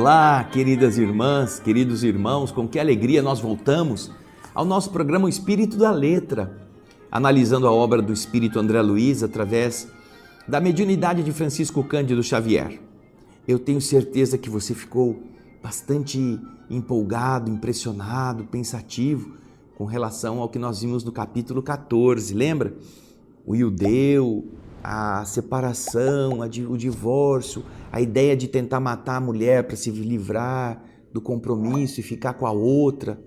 Olá, queridas irmãs, queridos irmãos, com que alegria nós voltamos ao nosso programa O Espírito da Letra, analisando a obra do Espírito André Luiz através da mediunidade de Francisco Cândido Xavier. Eu tenho certeza que você ficou bastante empolgado, impressionado, pensativo com relação ao que nós vimos no capítulo 14, lembra? O Iudeu, a separação, o divórcio, a ideia de tentar matar a mulher para se livrar do compromisso e ficar com a outra.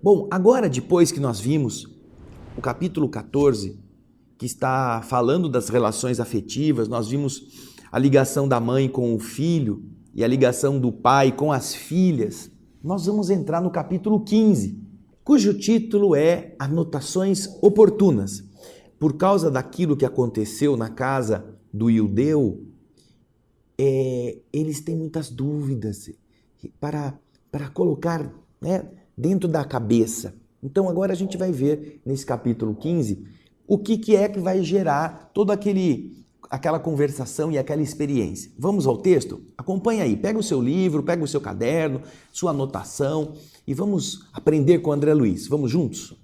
Bom, agora depois que nós vimos o capítulo 14, que está falando das relações afetivas, nós vimos a ligação da mãe com o filho e a ligação do pai com as filhas, nós vamos entrar no capítulo 15, cujo título é Anotações Oportunas. Por causa daquilo que aconteceu na casa do Iudeu, eles têm muitas dúvidas para colocar, dentro da cabeça. Então agora a gente vai ver nesse capítulo 15 o que é que vai gerar toda aquela conversação e aquela experiência. Vamos ao texto? Acompanha aí, pega o seu livro, pega o seu caderno, sua anotação e vamos aprender com o André Luiz. Vamos juntos?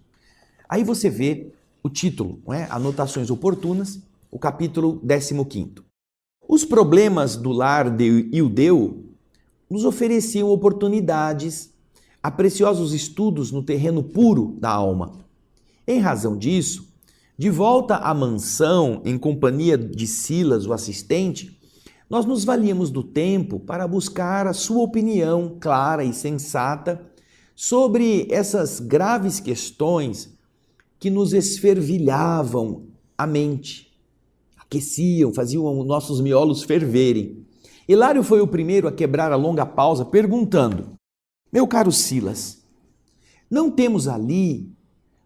Aí você vê o título, Anotações Oportunas, o capítulo 15. Os problemas do lar de Iudeu nos ofereciam oportunidades a preciosos estudos no terreno puro da alma. Em razão disso, de volta à mansão, em companhia de Silas, o assistente, nós nos valíamos do tempo para buscar a sua opinião clara e sensata sobre essas graves questões que nos esfervilhavam a mente, aqueciam, faziam nossos miolos ferverem. Hilário foi o primeiro a quebrar a longa pausa perguntando: meu caro Silas, não temos ali,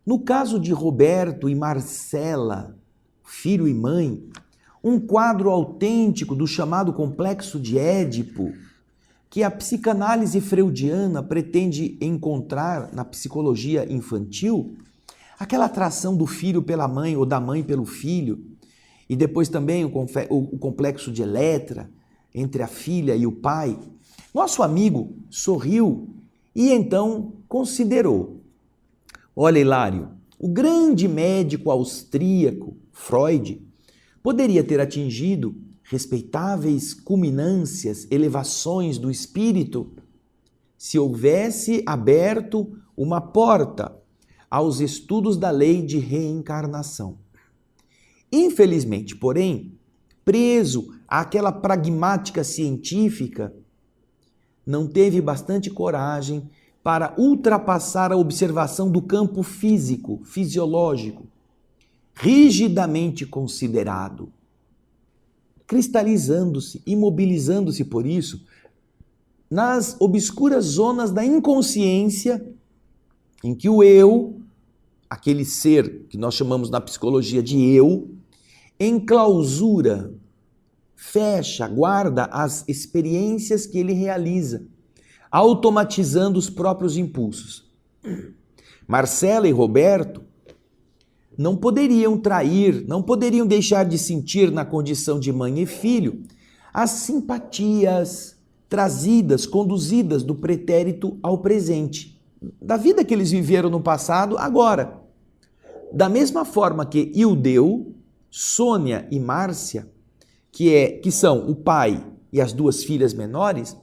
no caso de Roberto e Marcela, filho e mãe, um quadro autêntico do chamado complexo de Édipo, que a psicanálise freudiana pretende encontrar na psicologia infantil? Aquela atração do filho pela mãe ou da mãe pelo filho, e depois também o complexo de Eletra, entre a filha e o pai. Nosso amigo sorriu e então considerou: olha, Hilário, o grande médico austríaco, Freud, poderia ter atingido respeitáveis culminâncias, elevações do espírito, se houvesse aberto uma porta aos estudos da lei de reencarnação. Infelizmente, porém, preso àquela pragmática científica, não teve bastante coragem para ultrapassar a observação do campo físico, fisiológico, rigidamente considerado, cristalizando-se, imobilizando-se por isso, nas obscuras zonas da inconsciência em que o eu, aquele ser que nós chamamos na psicologia de eu, enclausura, fecha, guarda as experiências que ele realiza, automatizando os próprios impulsos. Marcela e Roberto não poderiam trair, não poderiam deixar de sentir na condição de mãe e filho as simpatias trazidas, conduzidas do pretérito ao presente, da vida que eles viveram no passado, agora. Da mesma forma que Iudeu, Sônia e Márcia, que são o pai e as duas filhas menores,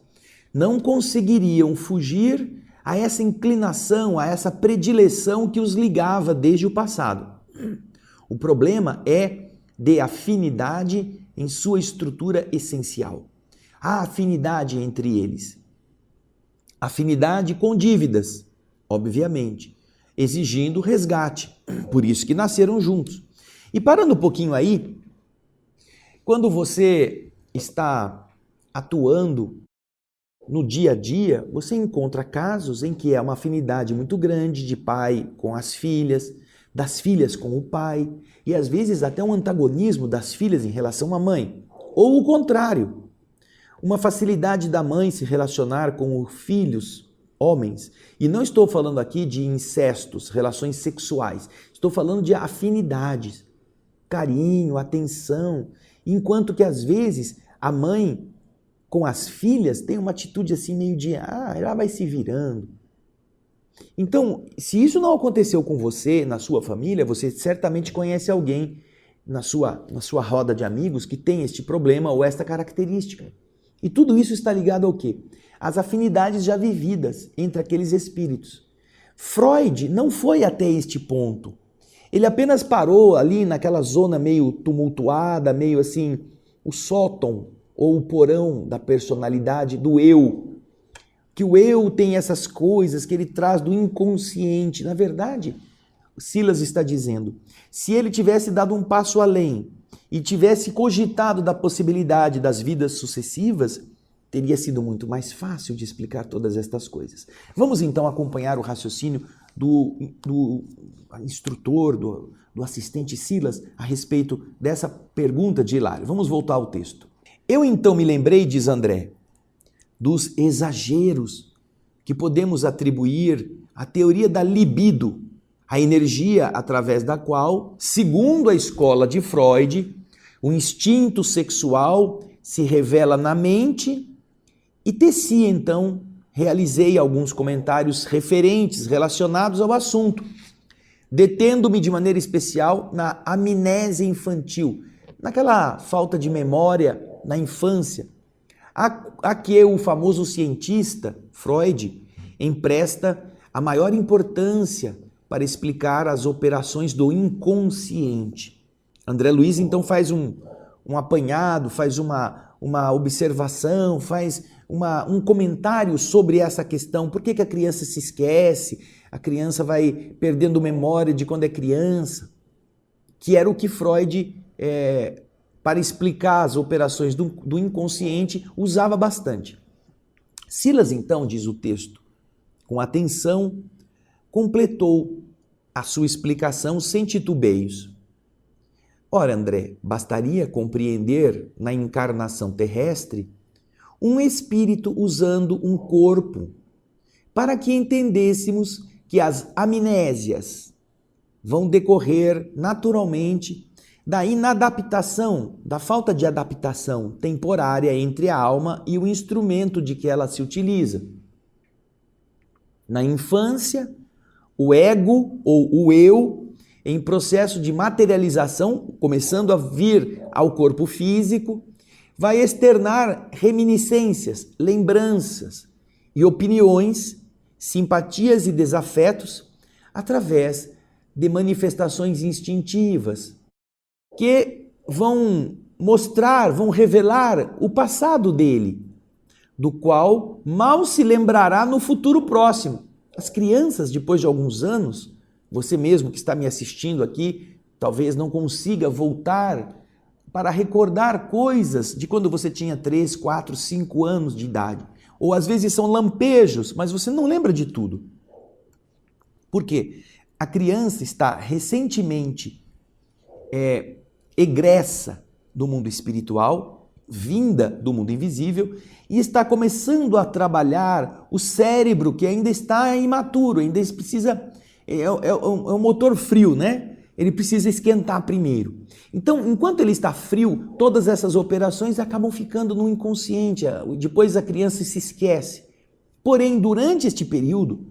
não conseguiriam fugir a essa inclinação, a essa predileção que os ligava desde o passado. O problema é de afinidade em sua estrutura essencial. Há afinidade entre eles. Afinidade com dívidas, obviamente, exigindo resgate. Por isso que nasceram juntos. E parando um pouquinho aí, quando você está atuando no dia a dia, você encontra casos em que há uma afinidade muito grande de pai com as filhas, das filhas com o pai, e às vezes até um antagonismo das filhas em relação à mãe. Ou o contrário, uma facilidade da mãe se relacionar com os filhos homens. E não estou falando aqui de incestos, relações sexuais. Estou falando de afinidades, carinho, atenção. Enquanto que às vezes a mãe com as filhas tem uma atitude assim meio de, ela vai se virando. Então, se isso não aconteceu com você, na sua família, você certamente conhece alguém na sua roda de amigos que tem este problema ou esta característica. E tudo isso está ligado ao quê? Às afinidades já vividas entre aqueles espíritos. Freud não foi até este ponto. Ele apenas parou ali naquela zona meio tumultuada, meio assim, o sótão ou o porão da personalidade do eu. Que o eu tem essas coisas que ele traz do inconsciente. Na verdade, Silas está dizendo, se ele tivesse dado um passo além e tivesse cogitado da possibilidade das vidas sucessivas, teria sido muito mais fácil de explicar todas estas coisas. Vamos então acompanhar o raciocínio do instrutor, do assistente Silas, a respeito dessa pergunta de Hilário. Vamos voltar ao texto. Eu então me lembrei, diz André, dos exageros que podemos atribuir à teoria da libido, a energia através da qual, segundo a escola de Freud, o instinto sexual se revela na mente e teci, então, realizei alguns comentários referentes, relacionados ao assunto, detendo-me de maneira especial na amnésia infantil, naquela falta de memória na infância, a que o famoso cientista Freud empresta a maior importância para explicar as operações do inconsciente. André Luiz então faz um apanhado, faz uma observação, faz um comentário sobre essa questão. Por que a criança se esquece? A criança vai perdendo memória de quando é criança, que era o que Freud, para explicar as operações do inconsciente, usava bastante. Silas, então, diz o texto, com atenção, completou a sua explicação sem titubeios. Ora, André, bastaria compreender na encarnação terrestre um espírito usando um corpo para que entendêssemos que as amnésias vão decorrer naturalmente da inadaptação, da falta de adaptação temporária entre a alma e o instrumento de que ela se utiliza. Na infância, o ego ou o eu, em processo de materialização, começando a vir ao corpo físico, vai externar reminiscências, lembranças e opiniões, simpatias e desafetos através de manifestações instintivas que vão mostrar, vão revelar o passado dele, do qual mal se lembrará no futuro próximo. As crianças, depois de alguns anos, você mesmo que está me assistindo aqui, talvez não consiga voltar para recordar coisas de quando você tinha 3, 4, 5 anos de idade. Ou às vezes são lampejos, mas você não lembra de tudo. Por quê? A criança está recentemente egressa do mundo espiritual, vinda do mundo invisível, e está começando a trabalhar o cérebro que ainda está imaturo, ainda precisa... É um motor frio, né? Ele precisa esquentar primeiro. Então, enquanto ele está frio, todas essas operações acabam ficando no inconsciente. Depois a criança se esquece. Porém, durante este período,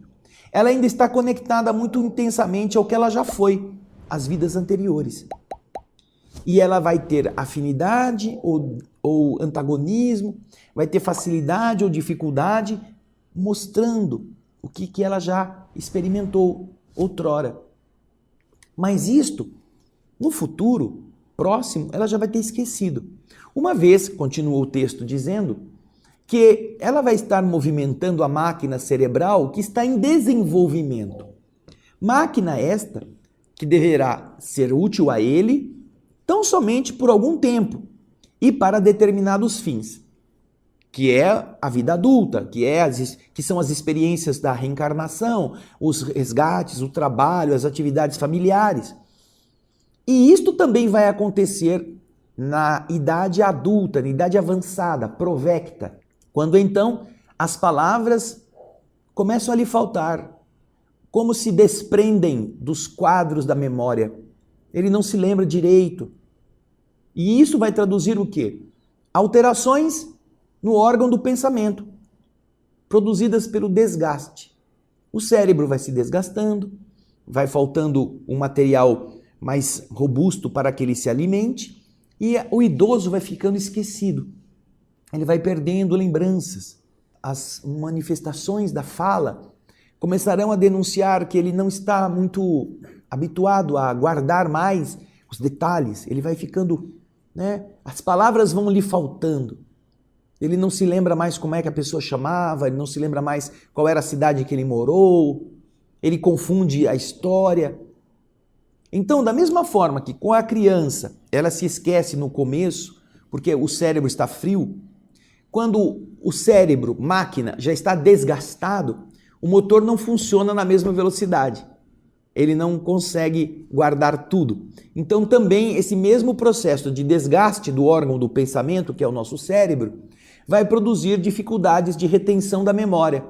ela ainda está conectada muito intensamente ao que ela já foi, às vidas anteriores. E ela vai ter afinidade ou antagonismo, vai ter facilidade ou dificuldade, mostrando o que ela já experimentou outrora. Mas isto, no futuro próximo, ela já vai ter esquecido. Uma vez, continua o texto dizendo, que ela vai estar movimentando a máquina cerebral que está em desenvolvimento. Máquina esta que deverá ser útil a ele tão somente por algum tempo e para determinados fins, que é a vida adulta, que são as experiências da reencarnação, os resgates, o trabalho, as atividades familiares. E isto também vai acontecer na idade adulta, na idade avançada, provecta, quando então as palavras começam a lhe faltar, como se desprendem dos quadros da memória. Ele não se lembra direito. E isso vai traduzir o quê? Alterações no órgão do pensamento, produzidas pelo desgaste. O cérebro vai se desgastando, vai faltando um material mais robusto para que ele se alimente e o idoso vai ficando esquecido. Ele vai perdendo lembranças. As manifestações da fala começarão a denunciar que ele não está muito habituado a guardar mais os detalhes. Ele vai ficando, as palavras vão lhe faltando. Ele não se lembra mais como é que a pessoa chamava, ele não se lembra mais qual era a cidade que ele morou, ele confunde a história. Então, da mesma forma que com a criança ela se esquece no começo, porque o cérebro está frio, quando o cérebro, máquina, já está desgastado, o motor não funciona na mesma velocidade. Ele não consegue guardar tudo. Então também esse mesmo processo de desgaste do órgão do pensamento, que é o nosso cérebro, vai produzir dificuldades de retenção da memória,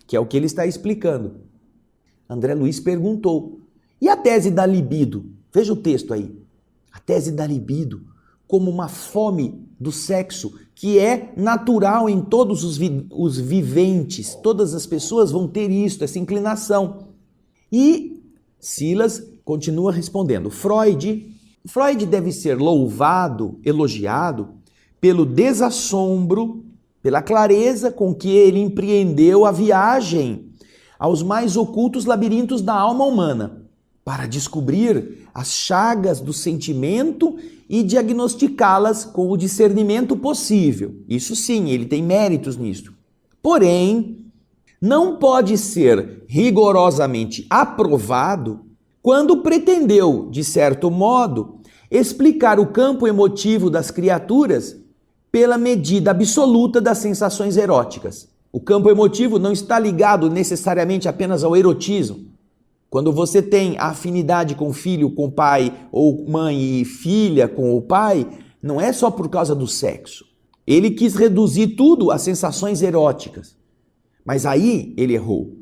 que é o que ele está explicando. André Luiz perguntou, e a tese da libido? Veja o texto aí. A tese da libido como uma fome do sexo que é natural em todos os viventes. Todas as pessoas vão ter isso, essa inclinação. E Silas continua respondendo. Freud deve ser louvado, elogiado, pelo desassombro, pela clareza com que ele empreendeu a viagem aos mais ocultos labirintos da alma humana, para descobrir as chagas do sentimento e diagnosticá-las com o discernimento possível. Isso sim, ele tem méritos nisso. Porém, não pode ser rigorosamente aprovado quando pretendeu, de certo modo, explicar o campo emotivo das criaturas pela medida absoluta das sensações eróticas. O campo emotivo não está ligado necessariamente apenas ao erotismo. Quando você tem a afinidade com o filho, com o pai, ou mãe e filha com o pai, não é só por causa do sexo. Ele quis reduzir tudo a sensações eróticas. Mas aí ele errou.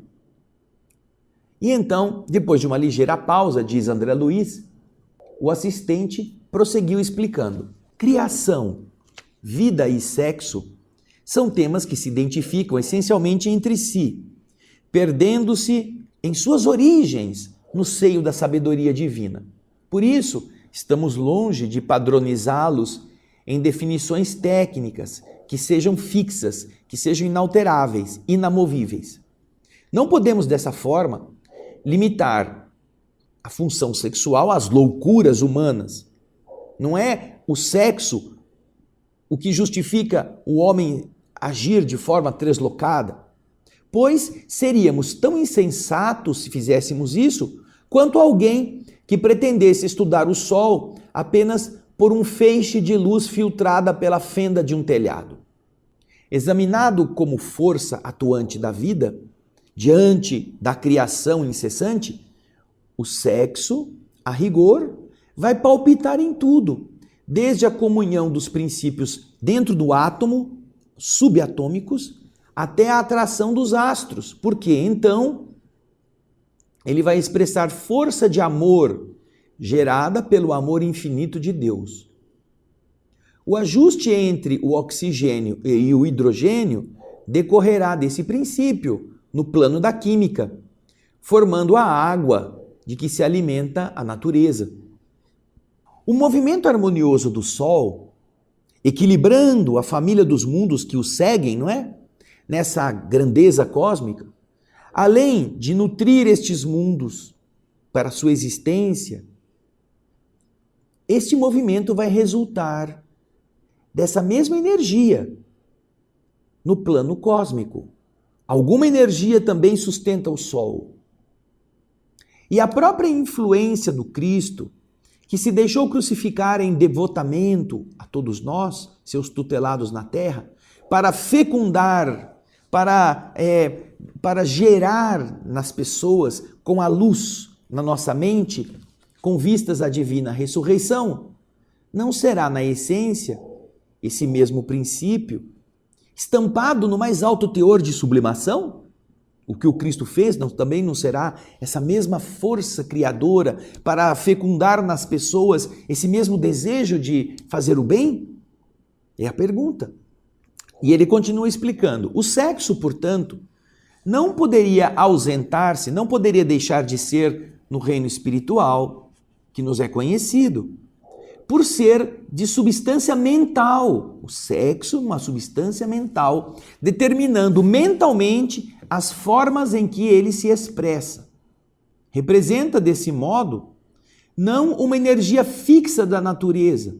E então, depois de uma ligeira pausa, diz André Luiz, o assistente prosseguiu explicando. Criação, vida e sexo são temas que se identificam essencialmente entre si, perdendo-se em suas origens no seio da sabedoria divina. Por isso, estamos longe de padronizá-los em definições técnicas que sejam fixas, que sejam inalteráveis, inamovíveis. Não podemos, dessa forma, limitar a função sexual às loucuras humanas. Não é o sexo o que justifica o homem agir de forma translocada, pois seríamos tão insensatos se fizéssemos isso, quanto alguém que pretendesse estudar o sol apenas por um feixe de luz filtrada pela fenda de um telhado. Examinado como força atuante da vida, diante da criação incessante, o sexo, a rigor, vai palpitar em tudo, desde a comunhão dos princípios dentro do átomo, subatômicos, até a atração dos astros, porque então ele vai expressar força de amor gerada pelo amor infinito de Deus. O ajuste entre o oxigênio e o hidrogênio decorrerá desse princípio no plano da química, formando a água de que se alimenta a natureza. O movimento harmonioso do Sol, equilibrando a família dos mundos que o seguem, não é? Nessa grandeza cósmica, além de nutrir estes mundos para a sua existência, este movimento vai resultar dessa mesma energia no plano cósmico. Alguma energia também sustenta o Sol. E a própria influência do Cristo, que se deixou crucificar em devotamento a todos nós, seus tutelados na terra, para fecundar, para gerar nas pessoas com a luz na nossa mente, com vistas à divina ressurreição, não será na essência esse mesmo princípio estampado no mais alto teor de sublimação? O que o Cristo fez também não será essa mesma força criadora para fecundar nas pessoas esse mesmo desejo de fazer o bem? É a pergunta. E ele continua explicando: o sexo, portanto, não poderia ausentar-se, não poderia deixar de ser no reino espiritual, que nos é conhecido, por ser de substância mental. O sexo, uma substância mental, determinando mentalmente as formas em que ele se expressa. Representa, desse modo, não uma energia fixa da natureza,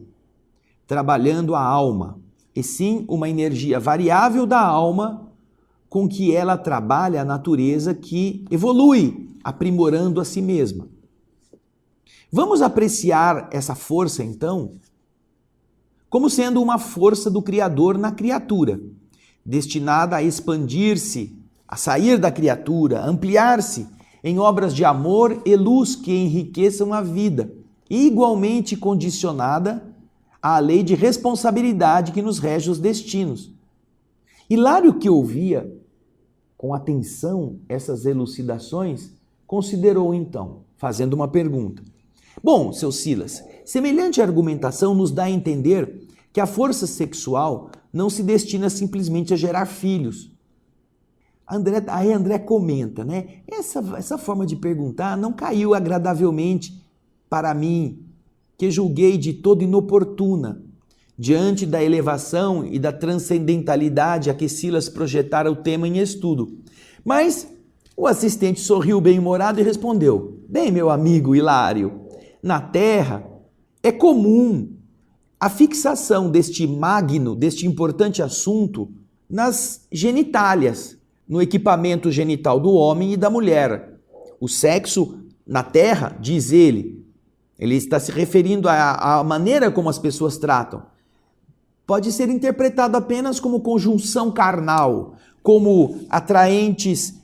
trabalhando a alma, e sim uma energia variável da alma com que ela trabalha a natureza que evolui, aprimorando a si mesma. Vamos apreciar essa força, então, como sendo uma força do Criador na criatura, destinada a expandir-se, a sair da criatura, a ampliar-se em obras de amor e luz que enriqueçam a vida, e igualmente condicionada à lei de responsabilidade que nos rege os destinos. Hilário, que ouvia com atenção essas elucidações, considerou então, fazendo uma pergunta: bom, seu Silas, semelhante argumentação nos dá a entender que a força sexual não se destina simplesmente a gerar filhos. Aí André comenta, né? Essa forma de perguntar não caiu agradavelmente para mim, que julguei de todo inoportuna, diante da elevação e da transcendentalidade a que Silas projetara o tema em estudo. Mas o assistente sorriu bem-humorado e respondeu: bem, meu amigo Hilário, na Terra é comum a fixação deste importante assunto nas genitálias, no equipamento genital do homem e da mulher. O sexo na Terra, diz ele está se referindo à maneira como as pessoas tratam, pode ser interpretado apenas como conjunção carnal, como atraentes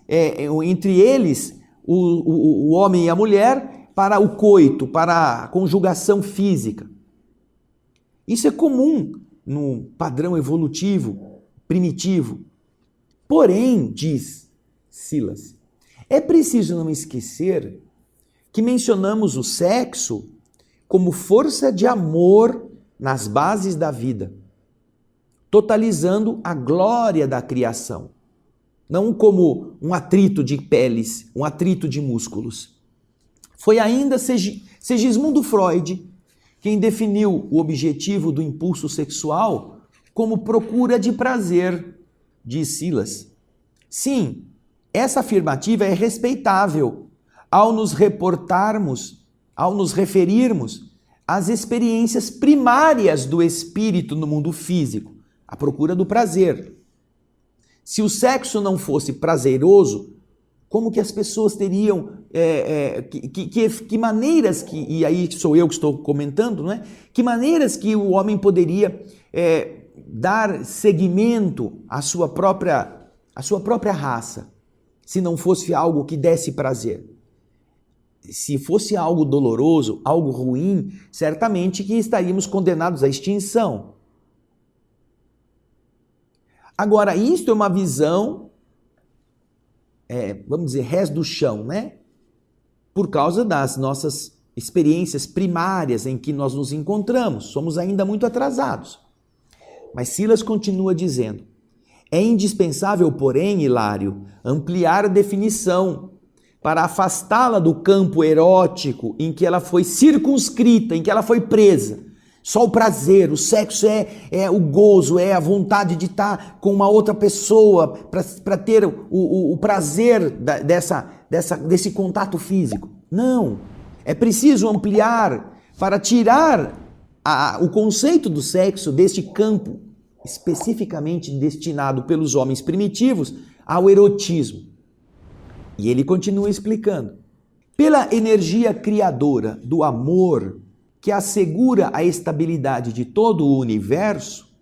entre eles, o homem e a mulher, para o coito, para a conjugação física. Isso é comum no padrão evolutivo, primitivo. Porém, diz Silas, é preciso não esquecer que mencionamos o sexo como força de amor nas bases da vida, totalizando a glória da criação, não como um atrito de peles, um atrito de músculos. Foi ainda Segismundo Freud quem definiu o objetivo do impulso sexual como procura de prazer, diz Silas. Sim, essa afirmativa é respeitável ao nos referirmos às experiências primárias do espírito no mundo físico, a procura do prazer. Se o sexo não fosse prazeroso, como que as pessoas teriam, que maneiras que, e aí sou eu que estou comentando, não é? Que maneiras que o homem poderia dar seguimento à sua própria raça, se não fosse algo que desse prazer? Se fosse algo doloroso, algo ruim, certamente que estaríamos condenados à extinção. Agora, isto é uma visão, vamos dizer, res do chão, né? Por causa das nossas experiências primárias em que nós nos encontramos. Somos ainda muito atrasados. Mas Silas continua dizendo: é indispensável, porém, Hilário, ampliar a definição para afastá-la do campo erótico em que ela foi circunscrita, em que ela foi presa. Só o prazer, o sexo é o gozo, é a vontade de estar com uma outra pessoa para ter o prazer desse contato físico. Não, é preciso ampliar para tirar o conceito do sexo deste campo especificamente destinado pelos homens primitivos ao erotismo. E ele continua explicando: pela energia criadora do amor que assegura a estabilidade de todo o universo,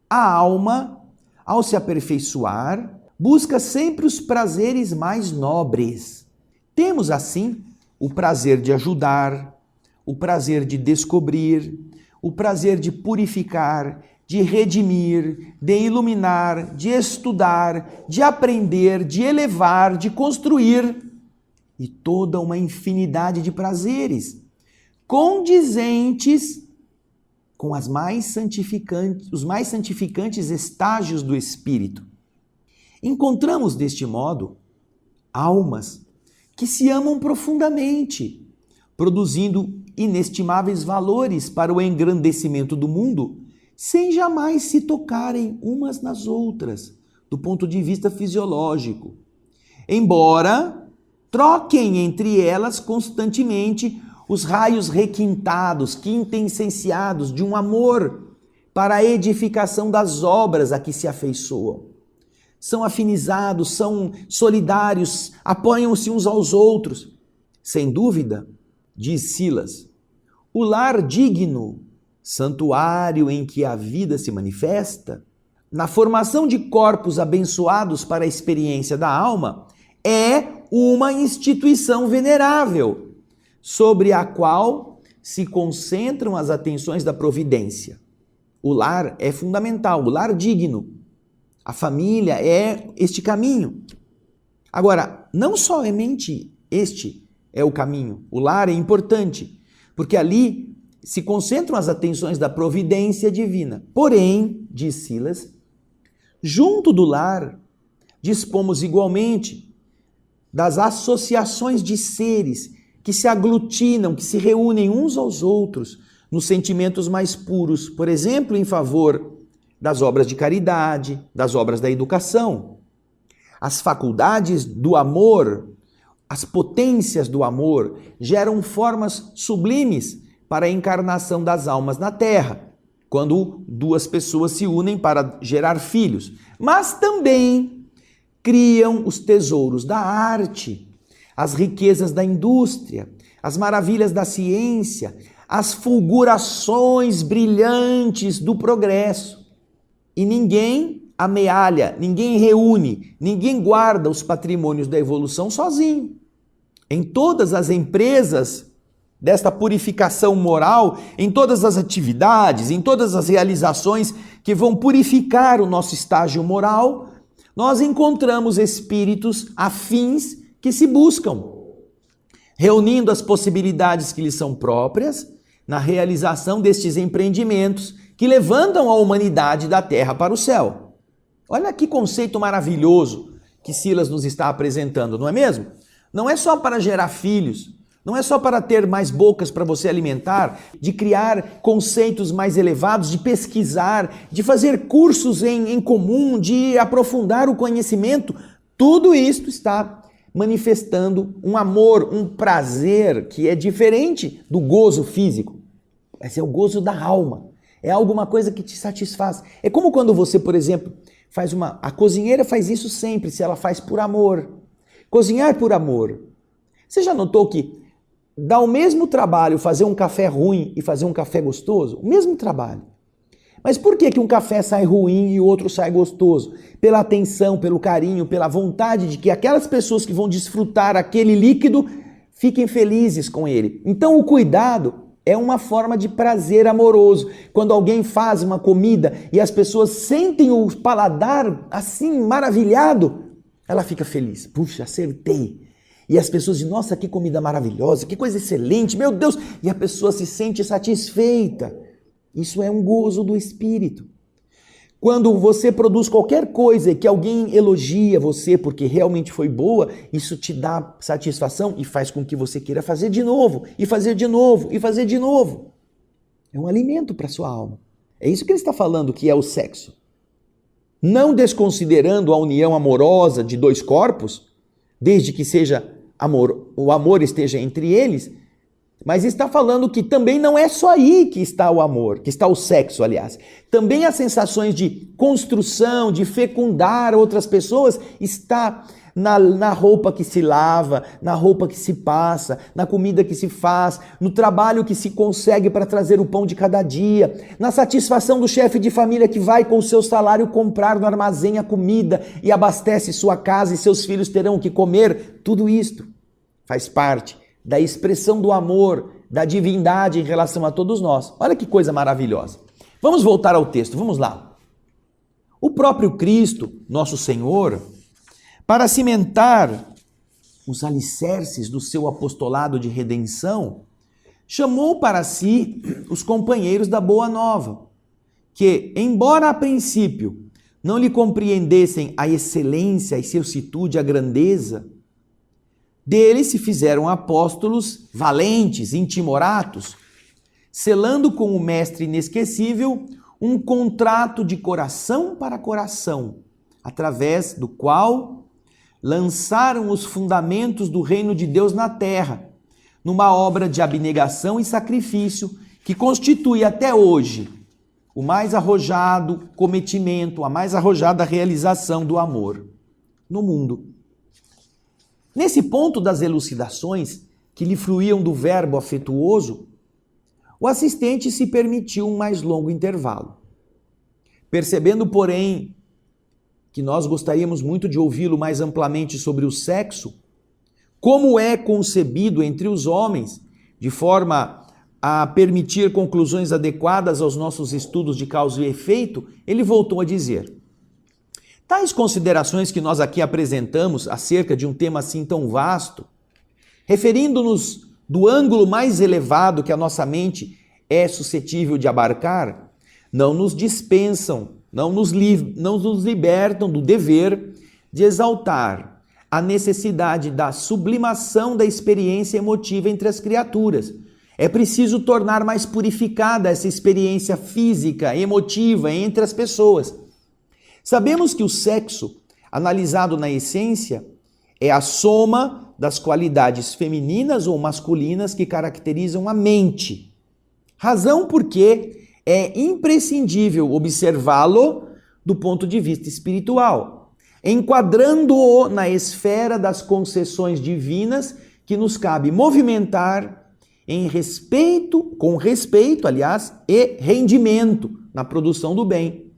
a alma, ao se aperfeiçoar, busca sempre os prazeres mais nobres. Temos, assim, o prazer de ajudar, o prazer de descobrir, o prazer de purificar, de redimir, de iluminar, de estudar, de aprender, de elevar, de construir, e toda uma infinidade de prazeres condizentes com os mais santificantes estágios do Espírito. Encontramos, deste modo, almas que se amam profundamente, produzindo inestimáveis valores para o engrandecimento do mundo, sem jamais se tocarem umas nas outras, do ponto de vista fisiológico. Embora troquem entre elas constantemente os raios requintados, quintessenciados de um amor para a edificação das obras a que se afeiçoam. São afinizados, são solidários, apoiam-se uns aos outros. Sem dúvida, diz Silas, o lar digno, santuário em que a vida se manifesta, na formação de corpos abençoados para a experiência da alma, é uma instituição venerável, sobre a qual se concentram as atenções da providência. O lar é fundamental, o lar digno. A família é este caminho. Agora, não somente este é o caminho, o lar é importante, porque ali se concentram as atenções da providência divina. Porém, diz Silas, junto do lar, dispomos igualmente das associações de seres que se aglutinam, que se reúnem uns aos outros nos sentimentos mais puros, por exemplo, em favor das obras de caridade, das obras da educação. As faculdades do amor, as potências do amor, geram formas sublimes para a encarnação das almas na Terra, quando duas pessoas se unem para gerar filhos. Mas também criam os tesouros da arte, as riquezas da indústria, as maravilhas da ciência, as fulgurações brilhantes do progresso. E ninguém amealha, ninguém reúne, ninguém guarda os patrimônios da evolução sozinho. Em todas as empresas desta purificação moral, em todas as atividades, em todas as realizações que vão purificar o nosso estágio moral, nós encontramos espíritos afins que se buscam, reunindo as possibilidades que lhes são próprias na realização destes empreendimentos que levantam a humanidade da terra para o céu. Olha que conceito maravilhoso que Silas nos está apresentando, não é mesmo? Não é só para gerar filhos, não é só para ter mais bocas para você alimentar, de criar conceitos mais elevados, de pesquisar, de fazer cursos em comum, de aprofundar o conhecimento. Tudo isso está manifestando um amor, um prazer que é diferente do gozo físico. Esse é o gozo da alma. É alguma coisa que te satisfaz. É como quando você, por exemplo, a cozinheira faz isso sempre, se ela faz por amor. Cozinhar por amor. Você já notou que dá o mesmo trabalho fazer um café ruim e fazer um café gostoso? O mesmo trabalho. Mas por que um café sai ruim e o outro sai gostoso? Pela atenção, pelo carinho, pela vontade de que aquelas pessoas que vão desfrutar aquele líquido fiquem felizes com ele. Então o cuidado é uma forma de prazer amoroso. Quando alguém faz uma comida e as pessoas sentem o paladar assim maravilhado, ela fica feliz. Puxa, acertei. E as pessoas dizem, nossa, que comida maravilhosa, que coisa excelente, meu Deus. E a pessoa se sente satisfeita. Isso é um gozo do espírito. Quando você produz qualquer coisa que alguém elogia você porque realmente foi boa, isso te dá satisfação e faz com que você queira fazer de novo, e fazer de novo, e fazer de novo. É um alimento para a sua alma. É isso que ele está falando que é o sexo. Não desconsiderando a união amorosa de dois corpos, desde que o amor esteja entre eles, mas está falando que também não é só aí que está o amor, que está o sexo, aliás. Também as sensações de construção, de fecundar outras pessoas, está na roupa que se lava, na roupa que se passa, na comida que se faz, no trabalho que se consegue para trazer o pão de cada dia, na satisfação do chefe de família que vai com o seu salário comprar no armazém a comida e abastece sua casa e seus filhos terão que comer. Tudo isto faz parte da expressão do amor, da divindade em relação a todos nós. Olha que coisa maravilhosa. Vamos voltar ao texto, vamos lá. O próprio Cristo, nosso Senhor, para cimentar os alicerces do seu apostolado de redenção, chamou para si os companheiros da Boa Nova, que, embora a princípio não lhe compreendessem a excelência, a excelsitude, a grandeza, deles se fizeram apóstolos valentes, intimoratos, selando com o Mestre inesquecível um contrato de coração para coração, através do qual lançaram os fundamentos do reino de Deus na terra, numa obra de abnegação e sacrifício que constitui até hoje o mais arrojado cometimento, a mais arrojada realização do amor no mundo. Nesse ponto das elucidações que lhe fluíam do verbo afetuoso, o assistente se permitiu um mais longo intervalo. Percebendo, porém, que nós gostaríamos muito de ouvi-lo mais amplamente sobre o sexo, como é concebido entre os homens, de forma a permitir conclusões adequadas aos nossos estudos de causa e efeito, ele voltou a dizer: tais considerações que nós aqui apresentamos acerca de um tema assim tão vasto, referindo-nos do ângulo mais elevado que a nossa mente é suscetível de abarcar, não nos dispensam, não nos libertam do dever de exaltar a necessidade da sublimação da experiência emotiva entre as criaturas. É preciso tornar mais purificada essa experiência física, emotiva entre as pessoas. Sabemos que o sexo, analisado na essência, é a soma das qualidades femininas ou masculinas que caracterizam a mente. Razão porque é imprescindível observá-lo do ponto de vista espiritual, enquadrando-o na esfera das concessões divinas que nos cabe movimentar com respeito, aliás, e rendimento na produção do bem.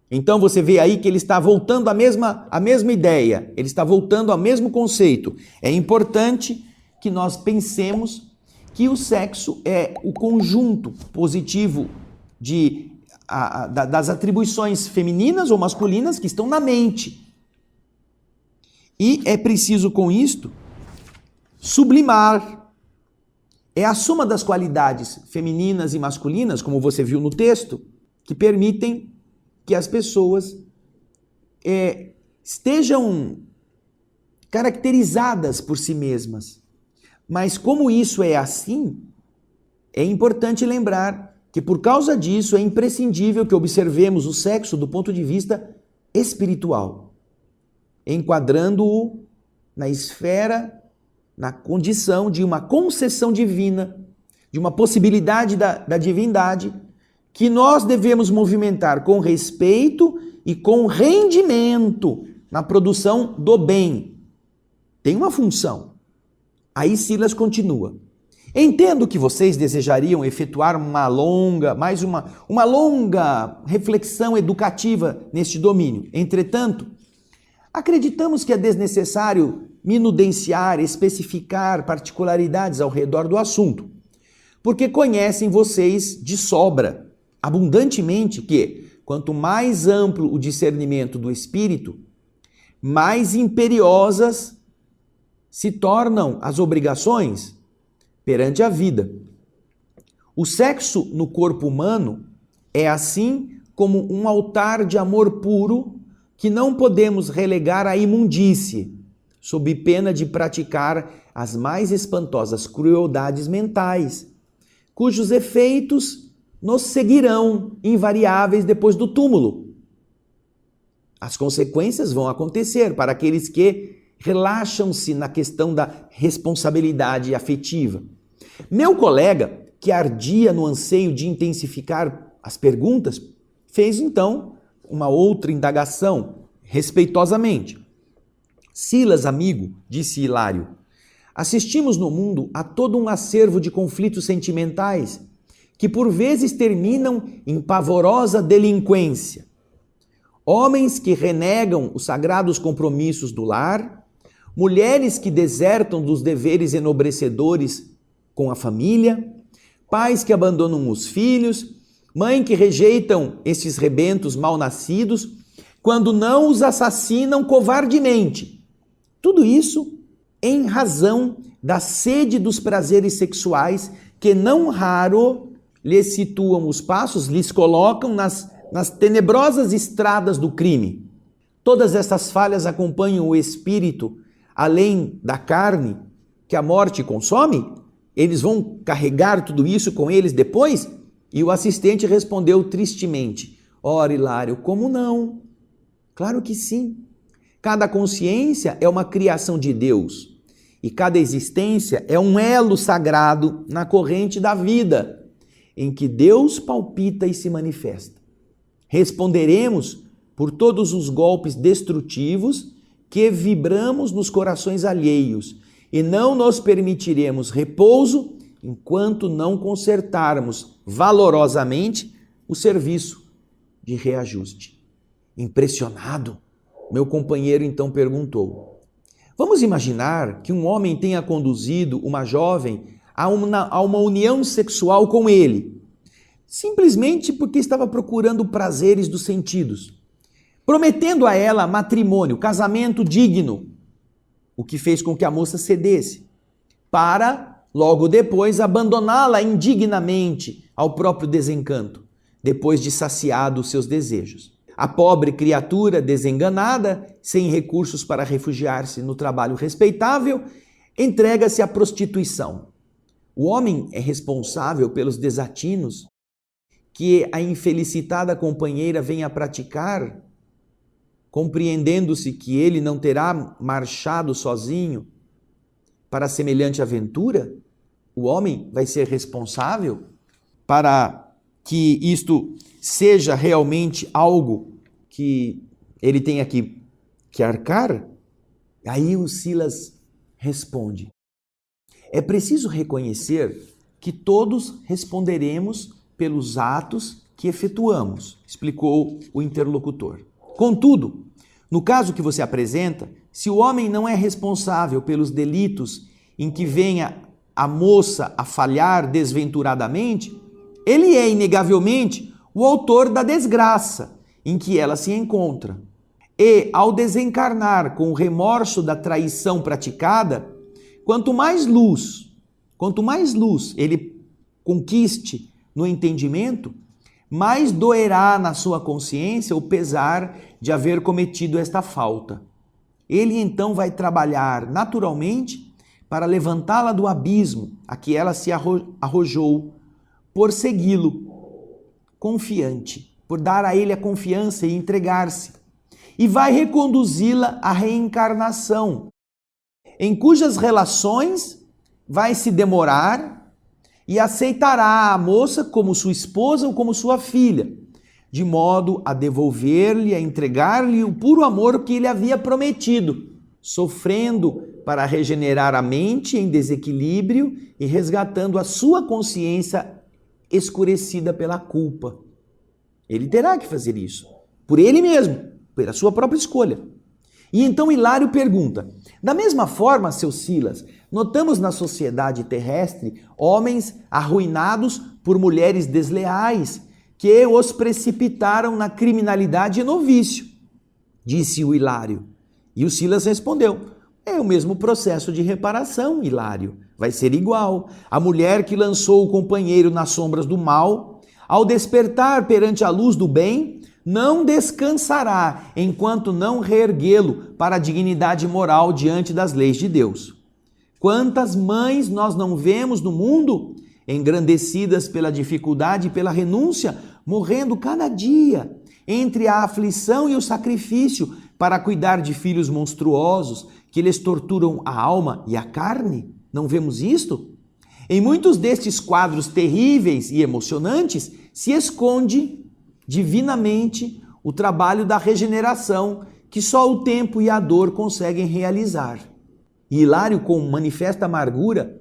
Então você vê aí que ele está voltando à mesma ideia, ele está voltando ao mesmo conceito. É importante que nós pensemos que o sexo é o conjunto positivo das atribuições femininas ou masculinas que estão na mente. E é preciso, com isto, sublimar. É a soma das qualidades femininas e masculinas, como você viu no texto, que permitem que as pessoas estejam caracterizadas por si mesmas. Mas como isso é assim, é importante lembrar que por causa disso é imprescindível que observemos o sexo do ponto de vista espiritual, enquadrando-o na esfera, na condição de uma concessão divina, de uma possibilidade da divindade, que nós devemos movimentar com respeito e com rendimento na produção do bem. Tem uma função. Aí Silas continua: entendo que vocês desejariam efetuar uma longa reflexão educativa neste domínio. Entretanto, acreditamos que é desnecessário minudenciar, especificar particularidades ao redor do assunto, porque conhecem vocês de sobra, abundantemente, que quanto mais amplo o discernimento do espírito, mais imperiosas se tornam as obrigações perante a vida. O sexo no corpo humano é assim como um altar de amor puro que não podemos relegar à imundície, sob pena de praticar as mais espantosas crueldades mentais, cujos efeitos nos seguirão invariáveis depois do túmulo. As consequências vão acontecer para aqueles que relaxam-se na questão da responsabilidade afetiva. Meu colega, que ardia no anseio de intensificar as perguntas, fez então uma outra indagação, respeitosamente. Silas, amigo, disse Hilário, assistimos no mundo a todo um acervo de conflitos sentimentais que por vezes terminam em pavorosa delinquência. Homens que renegam os sagrados compromissos do lar, mulheres que desertam dos deveres enobrecedores com a família, pais que abandonam os filhos, mães que rejeitam esses rebentos mal-nascidos, quando não os assassinam covardemente. Tudo isso em razão da sede dos prazeres sexuais que não raro lhes situam os passos, lhes colocam nas tenebrosas estradas do crime. Todas essas falhas acompanham o espírito, além da carne, que a morte consome? Eles vão carregar tudo isso com eles depois? E o assistente respondeu tristemente: ora, Hilário, como não? Claro que sim. Cada consciência é uma criação de Deus e cada existência é um elo sagrado na corrente da vida, em que Deus palpita e se manifesta. Responderemos por todos os golpes destrutivos que vibramos nos corações alheios e não nos permitiremos repouso enquanto não consertarmos valorosamente o serviço de reajuste. Impressionado, meu companheiro então perguntou: vamos imaginar que um homem tenha conduzido uma jovem a uma união sexual com ele, simplesmente porque estava procurando prazeres dos sentidos, prometendo a ela matrimônio, casamento digno, o que fez com que a moça cedesse, para logo depois abandoná-la indignamente ao próprio desencanto, depois de saciado os seus desejos. A pobre criatura desenganada, sem recursos para refugiar-se no trabalho respeitável, entrega-se à prostituição. O homem é responsável pelos desatinos que a infelicitada companheira vem a praticar, compreendendo-se que ele não terá marchado sozinho para semelhante aventura. O homem vai ser responsável para que isto seja realmente algo que ele tenha que arcar? Aí o Silas responde: é preciso reconhecer que todos responderemos pelos atos que efetuamos, explicou o interlocutor. Contudo, no caso que você apresenta, se o homem não é responsável pelos delitos em que venha a moça a falhar desventuradamente, ele é inegavelmente o autor da desgraça em que ela se encontra. E, ao desencarnar com o remorso da traição praticada, quanto mais luz ele conquiste no entendimento, mais doerá na sua consciência o pesar de haver cometido esta falta. Ele então vai trabalhar naturalmente para levantá-la do abismo a que ela se arrojou, por segui-lo, confiante, por dar a ele a confiança e entregar-se, e vai reconduzi-la à reencarnação, em cujas relações vai se demorar e aceitará a moça como sua esposa ou como sua filha, de modo a devolver-lhe, a entregar-lhe o puro amor que ele havia prometido, sofrendo para regenerar a mente em desequilíbrio e resgatando a sua consciência escurecida pela culpa. Ele terá que fazer isso, por ele mesmo, pela sua própria escolha. E então Hilário pergunta: da mesma forma, seu Silas, notamos na sociedade terrestre homens arruinados por mulheres desleais que os precipitaram na criminalidade e no vício, disse o Hilário. E o Silas respondeu: é o mesmo processo de reparação, Hilário. Vai ser igual. A mulher que lançou o companheiro nas sombras do mal, ao despertar perante a luz do bem, não descansará enquanto não reerguê-lo para a dignidade moral diante das leis de Deus. Quantas mães nós não vemos no mundo, engrandecidas pela dificuldade e pela renúncia, morrendo cada dia entre a aflição e o sacrifício para cuidar de filhos monstruosos que lhes torturam a alma e a carne? Não vemos isto? Em muitos destes quadros terríveis e emocionantes se esconde divinamente o trabalho da regeneração que só o tempo e a dor conseguem realizar. E Hilário, com manifesta amargura,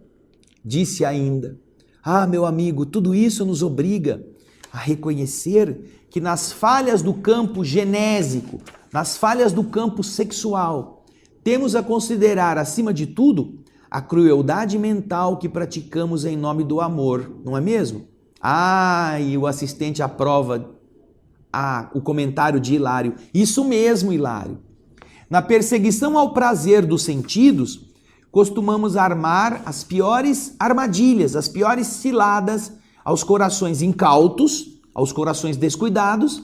disse ainda: ah, meu amigo, tudo isso nos obriga a reconhecer que nas falhas do campo genésico, nas falhas do campo sexual, temos a considerar, acima de tudo, a crueldade mental que praticamos em nome do amor, não é mesmo? Ah, e o assistente aprova o comentário de Hilário. Isso mesmo, Hilário. Na perseguição ao prazer dos sentidos, costumamos armar as piores armadilhas, as piores ciladas aos corações incautos, aos corações descuidados,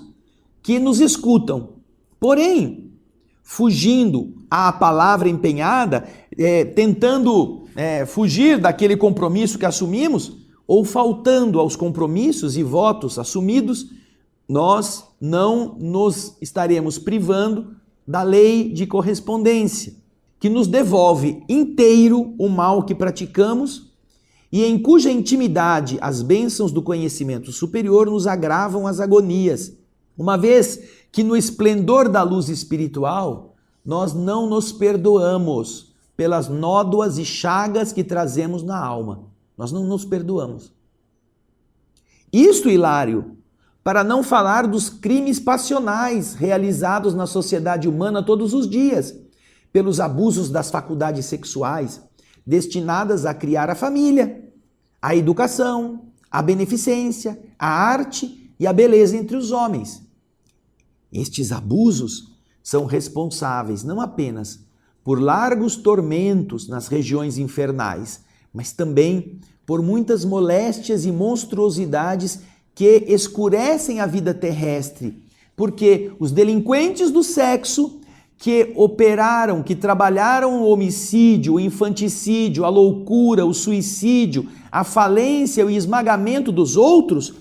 que nos escutam. Porém, fugindo à palavra empenhada, tentando fugir daquele compromisso que assumimos, ou faltando aos compromissos e votos assumidos, nós não nos estaremos privando da lei de correspondência, que nos devolve inteiro o mal que praticamos e em cuja intimidade as bênçãos do conhecimento superior nos agravam as agonias, uma vez que no esplendor da luz espiritual nós não nos perdoamos pelas nódoas e chagas que trazemos na alma. Nós não nos perdoamos. Isto, Hilário, para não falar dos crimes passionais realizados na sociedade humana todos os dias, pelos abusos das faculdades sexuais, destinadas a criar a família, a educação, a beneficência, a arte e a beleza entre os homens. Estes abusos são responsáveis não apenas por largos tormentos nas regiões infernais, mas também por muitas moléstias e monstruosidades que escurecem a vida terrestre, porque os delinquentes do sexo que operaram, que trabalharam o homicídio, o infanticídio, a loucura, o suicídio, a falência, o esmagamento dos outros,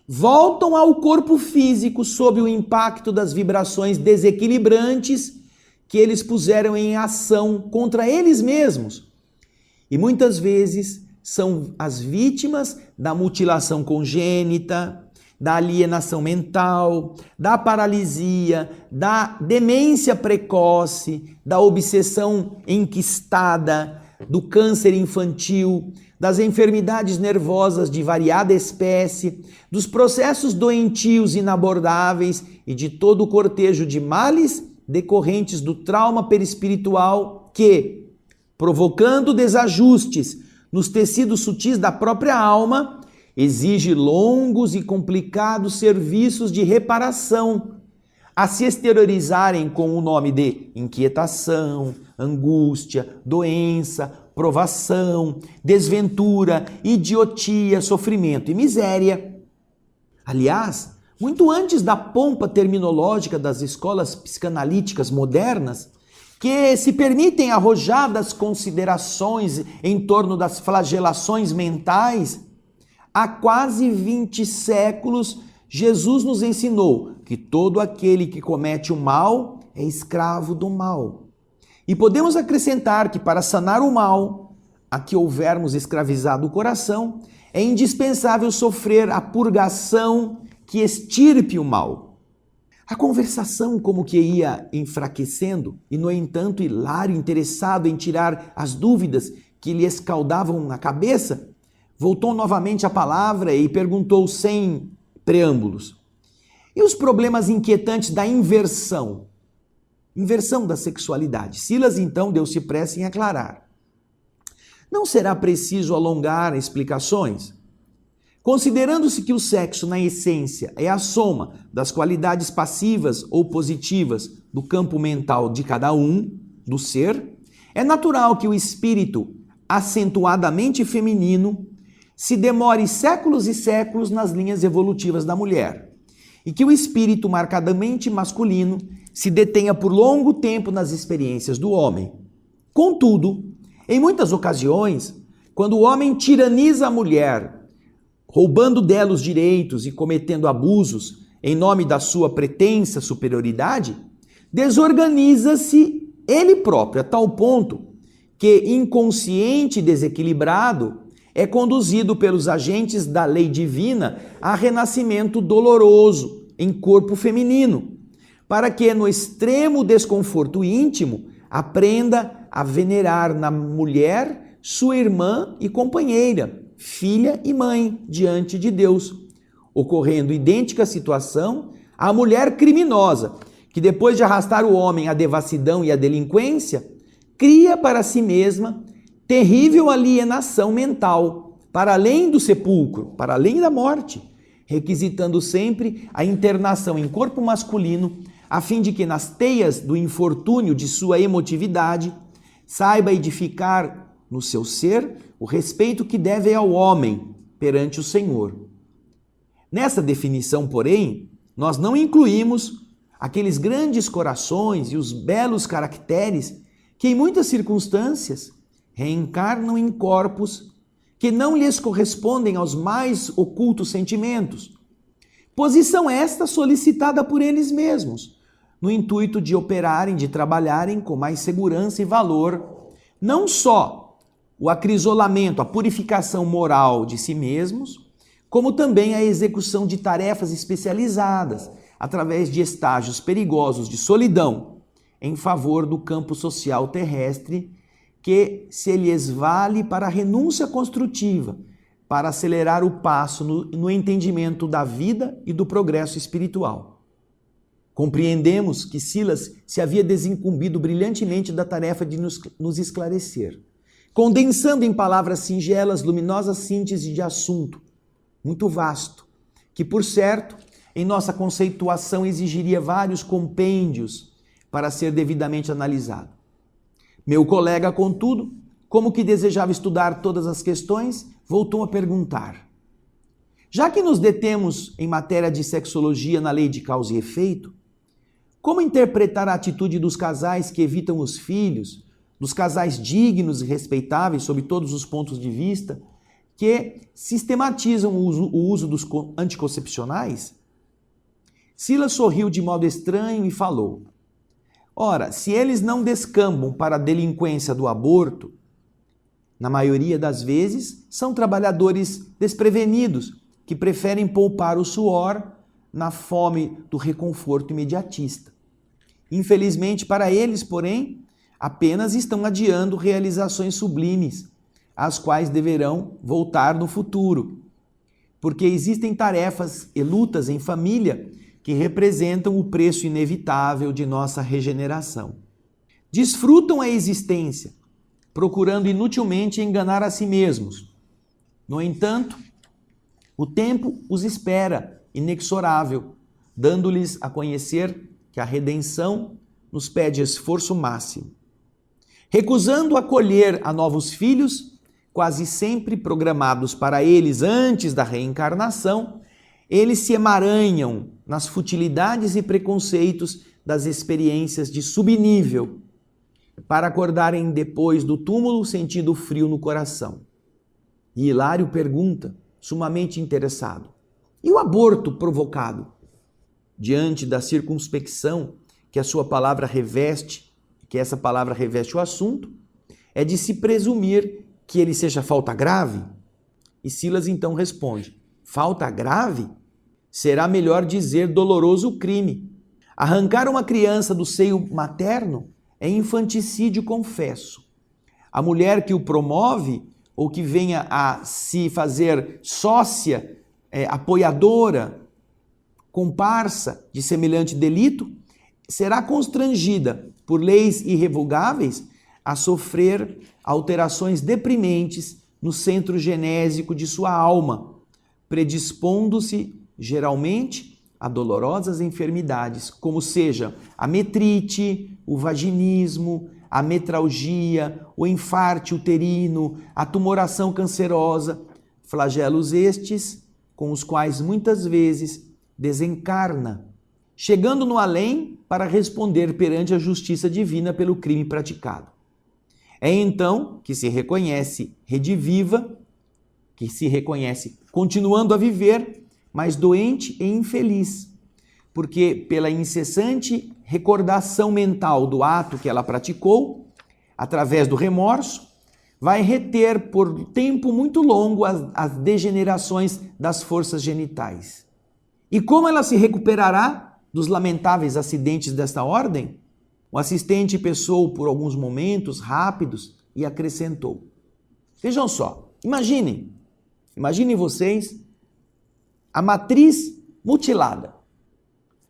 voltam ao corpo físico sob o impacto das vibrações desequilibrantes que eles puseram em ação contra eles mesmos. E muitas vezes são as vítimas da mutilação congênita, da alienação mental, da paralisia, da demência precoce, da obsessão enquistada, do câncer infantil, das enfermidades nervosas de variada espécie, dos processos doentios inabordáveis e de todo o cortejo de males decorrentes do trauma perispiritual que, provocando desajustes nos tecidos sutis da própria alma, exige longos e complicados serviços de reparação, a se exteriorizarem com o nome de inquietação, angústia, doença, provação, desventura, idiotia, sofrimento e miséria. Aliás, muito antes da pompa terminológica das escolas psicanalíticas modernas, que se permitem arrojadas considerações em torno das flagelações mentais, há quase 20 séculos, Jesus nos ensinou que todo aquele que comete o mal é escravo do mal. E podemos acrescentar que para sanar o mal a que houvermos escravizado o coração, é indispensável sofrer a purgação que extirpe o mal. A conversação como que ia enfraquecendo e, no entanto, Hilário, interessado em tirar as dúvidas que lhe escaldavam na cabeça, voltou novamente a palavra e perguntou sem preâmbulos: e os problemas inquietantes da inversão? Inversão da sexualidade. Silas, então, deu-se pressa em aclarar. Não será preciso alongar explicações? Considerando-se que o sexo, na essência, é a soma das qualidades passivas ou positivas do campo mental de cada um, do ser, é natural que o espírito acentuadamente feminino se demore séculos e séculos nas linhas evolutivas da mulher, e que o espírito marcadamente masculino se detenha por longo tempo nas experiências do homem. Contudo, em muitas ocasiões, quando o homem tiraniza a mulher, roubando dela os direitos e cometendo abusos em nome da sua pretensa superioridade, desorganiza-se ele próprio a tal ponto que, inconsciente e desequilibrado, é conduzido pelos agentes da lei divina a renascimento doloroso em corpo feminino, para que, no extremo desconforto íntimo, aprenda a venerar na mulher sua irmã e companheira, filha e mãe diante de Deus, ocorrendo idêntica situação à mulher criminosa, que depois de arrastar o homem à devassidão e à delinquência, cria para si mesma terrível alienação mental, para além do sepulcro, para além da morte, requisitando sempre a internação em corpo masculino, a fim de que nas teias do infortúnio de sua emotividade Saiba edificar no seu ser o respeito que deve ao homem perante o Senhor. Nessa definição, porém, nós não incluímos aqueles grandes corações e os belos caracteres que, em muitas circunstâncias, reencarnam em corpos que não lhes correspondem aos mais ocultos sentimentos. Posição esta solicitada por eles mesmos, no intuito de operarem, de trabalharem com mais segurança e valor, não só o acrisolamento, a purificação moral de si mesmos, como também a execução de tarefas especializadas, através de estágios perigosos de solidão, em favor do campo social terrestre, que se lhes vale para a renúncia construtiva, para acelerar o passo no entendimento da vida e do progresso espiritual. Compreendemos que Silas se havia desincumbido brilhantemente da tarefa de nos esclarecer, condensando em palavras singelas lumiноsa síntese de assunto, muito vasto, que, por certo, em nossa conceituação exigiria vários compêndios para ser devidamente analisado. Meu colega, contudo, como que desejava estudar todas as questões, voltou a perguntar: já que nos detemos em matéria de sexologia na lei de causa e efeito, como interpretar a atitude dos casais que evitam os filhos, dos casais dignos e respeitáveis sob todos os pontos de vista, que sistematizam o uso dos anticoncepcionais? Silas sorriu de modo estranho e falou: ora, se eles não descambam para a delinquência do aborto, na maioria das vezes são trabalhadores desprevenidos que preferem poupar o suor na fome do reconforto imediatista. Infelizmente para eles, porém, apenas estão adiando realizações sublimes, às quais deverão voltar no futuro, porque existem tarefas e lutas em família que representam o preço inevitável de nossa regeneração. Desfrutam a existência, procurando inutilmente enganar a si mesmos. No entanto, o tempo os espera, inexorável, dando-lhes a conhecer que a redenção nos pede esforço máximo. Recusando acolher a novos filhos, quase sempre programados para eles antes da reencarnação, eles se emaranham nas futilidades e preconceitos das experiências de subnível, para acordarem depois do túmulo sentindo frio no coração. E Hilário pergunta, sumamente interessado: e o aborto provocado? Diante da circunspecção que a sua palavra reveste, que essa palavra reveste o assunto, é de se presumir que ele seja falta grave? E Silas então responde: falta grave? Será melhor dizer doloroso crime. Arrancar uma criança do seio materno é infanticídio confesso. A mulher que o promove ou que venha a se fazer sócia, apoiadora, comparsa de semelhante delito, será constrangida por leis irrevogáveis a sofrer alterações deprimentes no centro genésico de sua alma, predispondo-se geralmente a dolorosas enfermidades, como seja a metrite, o vaginismo, a metralgia, o enfarte uterino, a tumoração cancerosa, flagelos estes com os quais muitas vezes desencarna, chegando no além para responder perante a justiça divina pelo crime praticado. É então que se reconhece rediviva, que se reconhece continuando a viver, mas doente e infeliz, porque pela incessante recordação mental do ato que ela praticou, através do remorso, vai reter por tempo muito longo as degenerações das forças genitais. E como ela se recuperará dos lamentáveis acidentes desta ordem? O assistente pensou por alguns momentos rápidos e acrescentou: vejam só, imaginem vocês a matriz mutilada,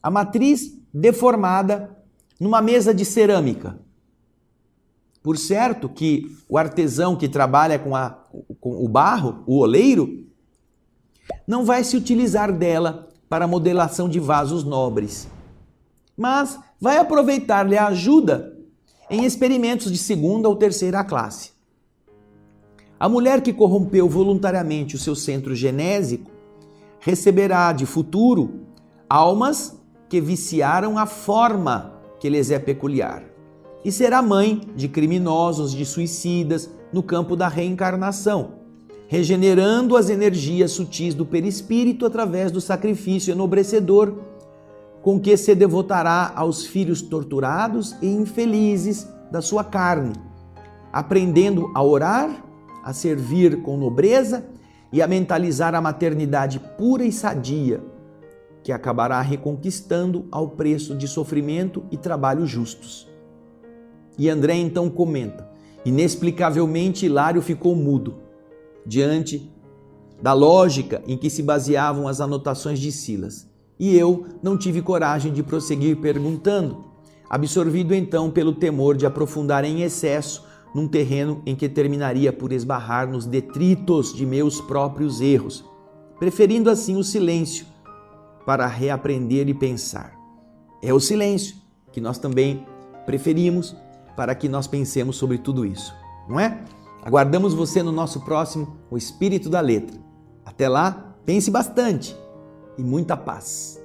a matriz deformada numa mesa de cerâmica. Por certo que o artesão que trabalha com o barro, o oleiro, não vai se utilizar dela para a modelação de vasos nobres, mas vai aproveitar-lhe a ajuda em experimentos de segunda ou terceira classe. A mulher que corrompeu voluntariamente o seu centro genésico receberá de futuro almas que viciaram a forma que lhes é peculiar e será mãe de criminosos, de suicidas no campo da reencarnação, regenerando as energias sutis do perispírito através do sacrifício enobrecedor com que se devotará aos filhos torturados e infelizes da sua carne, aprendendo a orar, a servir com nobreza e a mentalizar a maternidade pura e sadia, que acabará reconquistando ao preço de sofrimento e trabalho justos. E André então comenta: inexplicavelmente Hilário ficou mudo diante da lógica em que se baseavam as anotações de Silas. E eu não tive coragem de prosseguir perguntando, absorvido então pelo temor de aprofundar em excesso num terreno em que terminaria por esbarrar nos detritos de meus próprios erros, preferindo assim o silêncio para reaprender e pensar. É o silêncio que nós também preferimos para que nós pensemos sobre tudo isso, não é? Aguardamos você no nosso próximo O Espírito da Letra. Até lá, pense bastante e muita paz.